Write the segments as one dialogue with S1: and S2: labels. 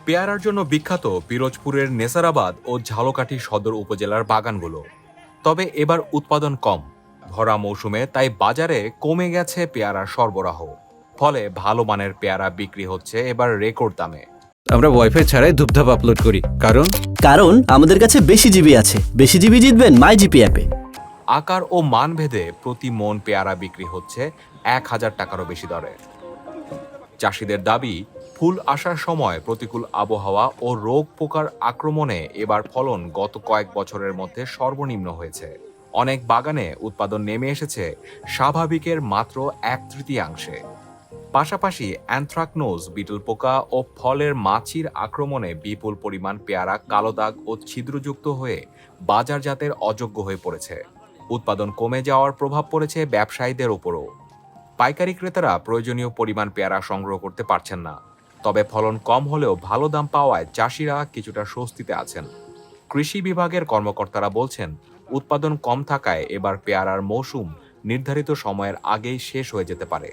S1: পেয়ারার জন্য বিখ্যাত পিরোজপুরের নেসারাবাদ ও ঝালকাঠি সদর উপজেলার বাগানগুলো। তবে এবার উৎপাদন কম। ভরা মৌসুমে তাই বাজারে কমে গেছে পেয়ারার সরবরাহ। ফলে ভালো মানের পেয়ারা বিক্রি হচ্ছে এবার রেকর্ড দামে।
S2: আমরা ওয়াইফাই ছাড়াই ধূপধাপ আপলোড করি, কারণ
S3: কারণ আমাদের কাছে বেশি জিবি আছে। বেশি জিবি জিতবেন মাই জিপি অ্যাপে।
S1: আকার ও মান ভেদে প্রতি মন পেয়ারা বিক্রি হচ্ছে 1,000 টাকারও বেশি দরে। চাষিদের দাবি, ফুল আসার সময় প্রতিকূল আবহাওয়া ও রোগ পোকার আক্রমণে এবার ফলন গত কয়েক বছরের মধ্যে সর্বনিম্ন হয়েছে। অনেক বাগানে উৎপাদন নেমে এসেছে স্বাভাবিকের মাত্র 1/3। পাশাপাশি অ্যানথ্রাকনোজ, বিটল পোকা ও ফলের মাছির আক্রমণে বিপুল পরিমাণ পেয়ারা কালো দাগ ও ছিদ্রযুক্ত হয়ে বাজারজাতের অযোগ্য হয়ে পড়েছে। উৎপাদন কমে যাওয়ার প্রভাব পড়েছে ব্যবসায়ীদের উপরও। পাইকারি ক্রেতারা প্রয়োজনীয় পরিমাণ পেয়ারা সংগ্রহ করতে পারছেন না। তবে ফলন কম হলেও ভালো দাম পাওয়ায় চাষিরা কিছুটা স্বস্তিতে আছেন। কৃষি বিভাগের কর্মকর্তারা বলছেন, উৎপাদন কম থাকায় এবার পেয়ারার মৌসুম নির্ধারিত সময়ের আগেই শেষ হয়ে যেতে পারে।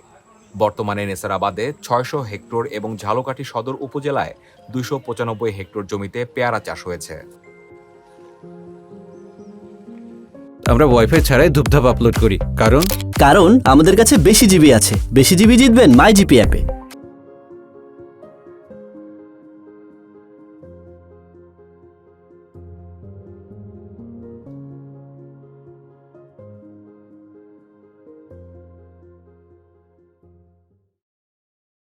S1: বর্তমানে নেসারাবাদে 600 হেক্টর এবং ঝালকাঠি সদর উপজেলায় 295 হেক্টর জমিতে পেয়ারা চাষ হয়েছে।
S2: আমরা ওয়াইফাই ছাড়াই ধূপধাপ আপলোড করি, কারণ
S3: কারণ আমাদের কাছে বেশি জিবি আছে। বেশি জিবি জিতবেন মাই জিপি অ্যাপে।